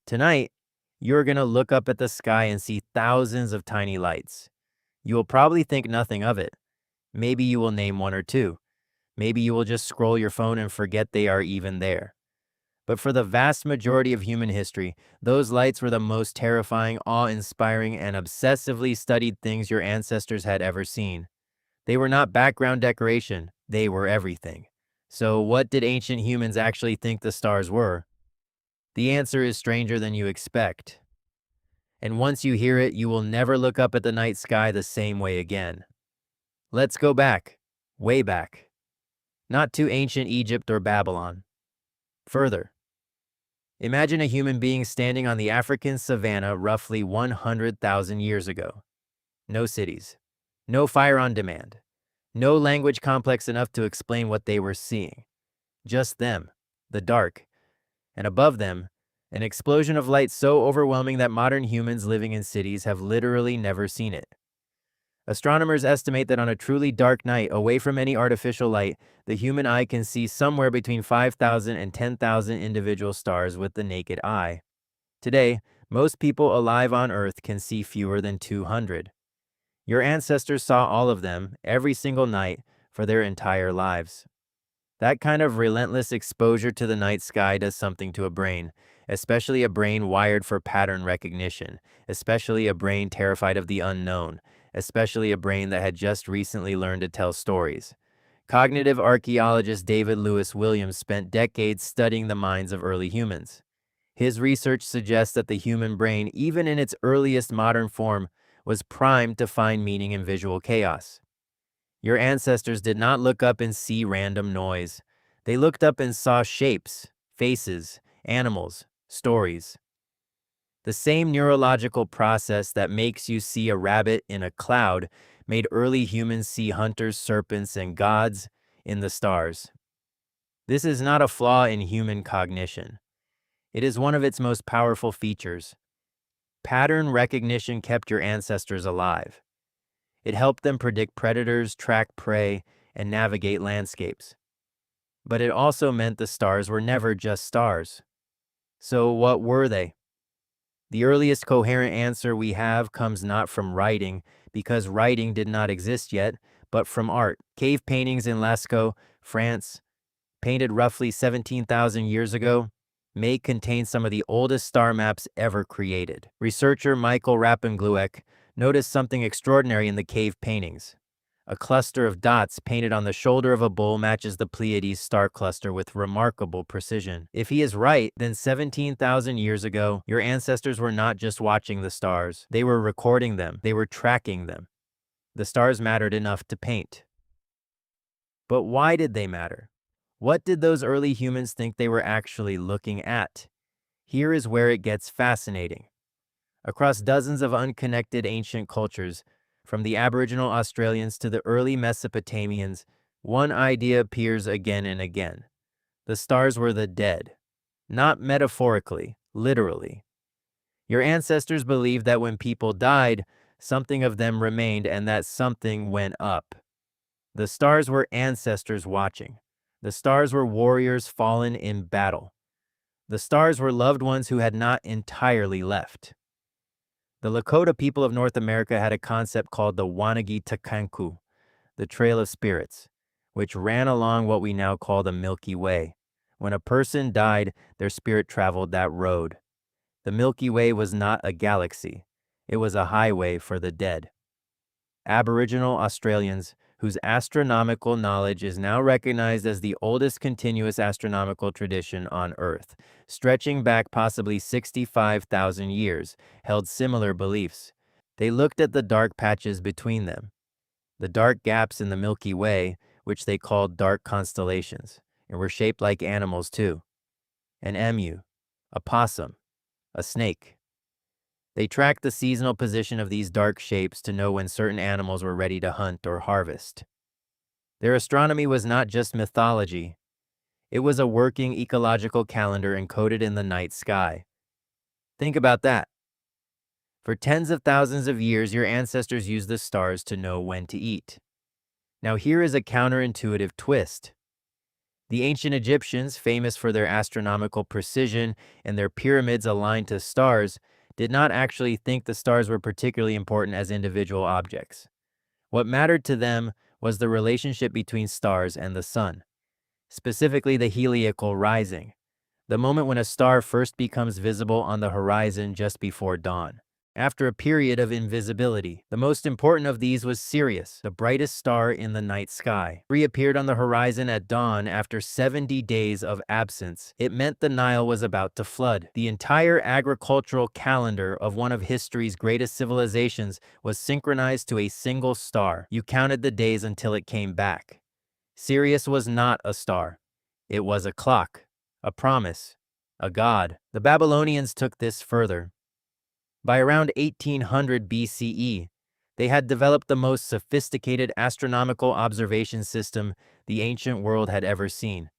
Tonight, you're going to look up at the sky and see thousands of tiny lights. You will probably think nothing of it. Maybe you will name one or two. Maybe you will just scroll your phone and forget they are even there. But for the vast majority of human history, those lights were the most terrifying, awe-inspiring, and obsessively studied things your ancestors had ever seen. They were not background decoration, they were everything. So what did ancient humans actually think the stars were? The answer is stranger than you expect. And once you hear it, you will never look up at the night sky the same way again. Let's go back, way back. Not to ancient Egypt or Babylon. Further. Imagine a human being standing on the African savanna roughly 100,000 years ago. No cities. No fire on demand. No language complex enough to explain what they were seeing. Just them, the dark, and above them, an explosion of light so overwhelming that modern humans living in cities have literally never seen it. Astronomers estimate that on a truly dark night, away from any artificial light, the human eye can see somewhere between 5,000 and 10,000 individual stars with the naked eye. Today, most people alive on Earth can see fewer than 200. Your ancestors saw all of them, every single night, for their entire lives. That kind of relentless exposure to the night sky does something to a brain, especially a brain wired for pattern recognition, especially a brain terrified of the unknown, especially a brain that had just recently learned to tell stories. Cognitive archaeologist David Lewis Williams spent decades studying the minds of early humans. His research suggests that the human brain, even in its earliest modern form, was primed to find meaning in visual chaos. Your ancestors did not look up and see random noise. They looked up and saw shapes, faces, animals, stories. The same neurological process that makes you see a rabbit in a cloud made early humans see hunters, serpents, and gods in the stars. This is not a flaw in human cognition. It is one of its most powerful features. Pattern recognition kept your ancestors alive. It helped them predict predators, track prey, and navigate landscapes. But it also meant the stars were never just stars. So what were they? The earliest coherent answer we have comes not from writing, because writing did not exist yet, but from art. Cave paintings in Lascaux, France, painted roughly 17,000 years ago, may contain some of the oldest star maps ever created. Researcher Michael Rappenglueck noticed something extraordinary in the cave paintings. A cluster of dots painted on the shoulder of a bull matches the Pleiades star cluster with remarkable precision. If he is right, then 17,000 years ago, your ancestors were not just watching the stars. They were recording them. They were tracking them. The stars mattered enough to paint. But why did they matter? What did those early humans think they were actually looking at? Here is where it gets fascinating. Across dozens of unconnected ancient cultures, from the Aboriginal Australians to the early Mesopotamians, one idea appears again and again. The stars were the dead. Not metaphorically, literally. Your ancestors believed that when people died, something of them remained and that something went up. The stars were ancestors watching. The stars were warriors fallen in battle. The stars were loved ones who had not entirely left. The Lakota people of North America had a concept called the Wanagi Takanku, the Trail of Spirits, which ran along what we now call the Milky Way. When a person died, their spirit traveled that road. The Milky Way was not a galaxy. It was a highway for the dead. Aboriginal Australians, whose astronomical knowledge is now recognized as the oldest continuous astronomical tradition on Earth, stretching back possibly 65,000 years, held similar beliefs. They looked at the dark patches between them, the dark gaps in the Milky Way, which they called dark constellations, and were shaped like animals too. An emu, a possum, a snake. They tracked the seasonal position of these dark shapes to know when certain animals were ready to hunt or harvest. Their astronomy was not just mythology. It was a working ecological calendar encoded in the night sky. Think about that. For tens of thousands of years, your ancestors used the stars to know when to eat. Now here is a counterintuitive twist. The ancient Egyptians, famous for their astronomical precision and their pyramids aligned to stars, did not actually think the stars were particularly important as individual objects. What mattered to them was the relationship between stars and the sun, specifically the heliacal rising, the moment when a star first becomes visible on the horizon just before dawn. After a period of invisibility, the most important of these was Sirius, the brightest star in the night sky. It reappeared on the horizon at dawn after 70 days of absence. It meant the Nile was about to flood. The entire agricultural calendar of one of history's greatest civilizations was synchronized to a single star. You counted the days until it came back. Sirius was not a star. It was a clock, a promise, a god. The Babylonians took this further. By around 1800 BCE, they had developed the most sophisticated astronomical observation system the ancient world had ever seen.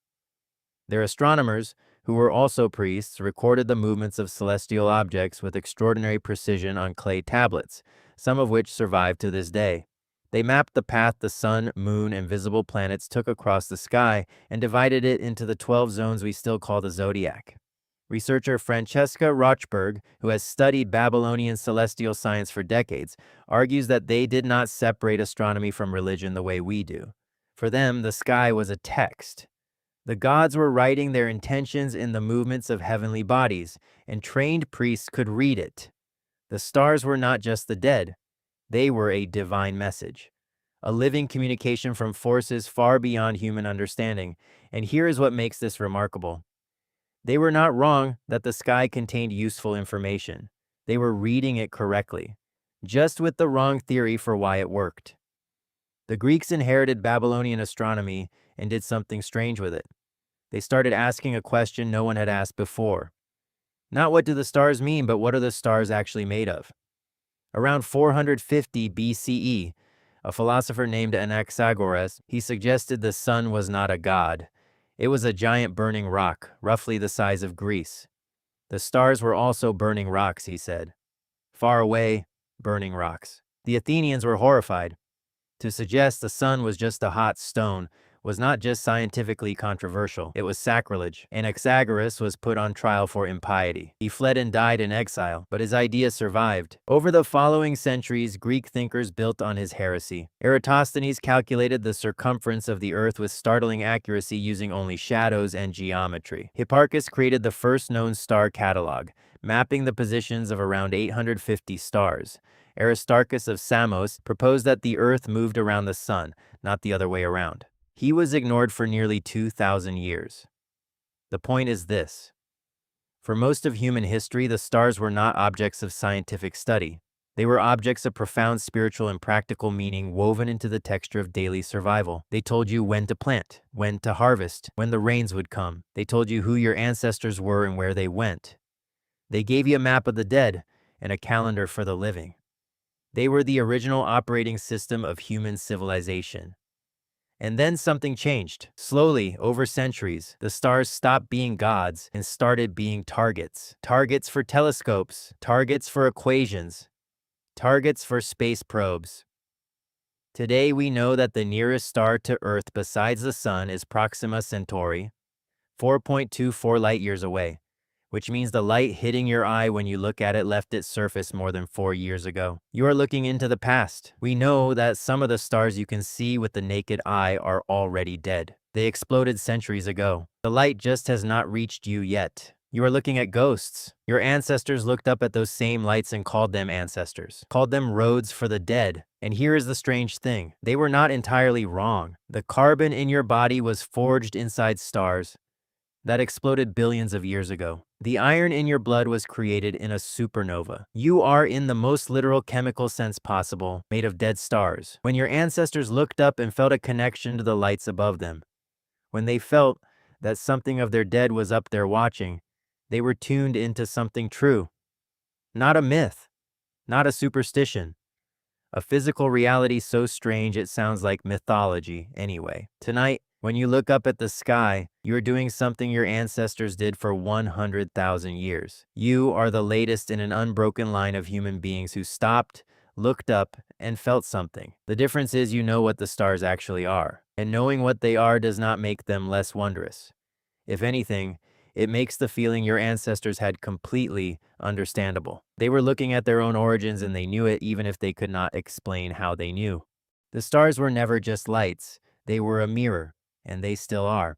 Their astronomers, who were also priests, recorded the movements of celestial objects with extraordinary precision on clay tablets, some of which survive to this day. They mapped the path the sun, moon, and visible planets took across the sky and divided it into the 12 zones we still call the zodiac. Researcher Francesca Rochberg, who has studied Babylonian celestial science for decades, argues that they did not separate astronomy from religion the way we do. For them, the sky was a text. The gods were writing their intentions in the movements of heavenly bodies, and trained priests could read it. The stars were not just the dead. They were a divine message, a living communication from forces far beyond human understanding. And here is what makes this remarkable. They were not wrong that the sky contained useful information. They were reading it correctly, just with the wrong theory for why it worked. The Greeks inherited Babylonian astronomy and did something strange with it. They started asking a question no one had asked before. Not what do the stars mean, but what are the stars actually made of? Around 450 BCE, a philosopher named Anaxagoras, he suggested the sun was not a god. It was a giant burning rock, roughly the size of Greece. The stars were also burning rocks, he said. Far away, burning rocks. The Athenians were horrified. To suggest the sun was just a hot stone was not just scientifically controversial, it was sacrilege. Anaxagoras was put on trial for impiety. He fled and died in exile, but his idea survived. Over the following centuries, Greek thinkers built on his heresy. Eratosthenes calculated the circumference of the earth with startling accuracy using only shadows and geometry. Hipparchus created the first known star catalog, mapping the positions of around 850 stars. Aristarchus of Samos proposed that the earth moved around the sun, not the other way around. He was ignored for nearly 2,000 years. The point is this. For most of human history, the stars were not objects of scientific study. They were objects of profound spiritual and practical meaning woven into the texture of daily survival. They told you when to plant, when to harvest, when the rains would come. They told you who your ancestors were and where they went. They gave you a map of the dead and a calendar for the living. They were the original operating system of human civilization. And then something changed. Slowly, over centuries, the stars stopped being gods and started being targets. Targets for telescopes, targets for equations, targets for space probes. Today we know that the nearest star to Earth besides the Sun is Proxima Centauri, 4.24 light years away, which means the light hitting your eye when you look at it left its surface more than 4 years ago. You are looking into the past. We know that some of the stars you can see with the naked eye are already dead. They exploded centuries ago. The light just has not reached you yet. You are looking at ghosts. Your ancestors looked up at those same lights and called them ancestors, called them roads for the dead. And here is the strange thing. They were not entirely wrong. The carbon in your body was forged inside stars that exploded billions of years ago. The iron in your blood was created in a supernova. You are, in the most literal chemical sense possible, made of dead stars. When your ancestors looked up and felt a connection to the lights above them, when they felt that something of their dead was up there watching, they were tuned into something true. Not a myth, not a superstition. A physical reality so strange it sounds like mythology anyway. Tonight, when you look up at the sky, you are doing something your ancestors did for 100,000 years. You are the latest in an unbroken line of human beings who stopped, looked up, and felt something. The difference is you know what the stars actually are. And knowing what they are does not make them less wondrous. If anything, it makes the feeling your ancestors had completely understandable. They were looking at their own origins and they knew it even if they could not explain how they knew. The stars were never just lights, they were a mirror, and they still are.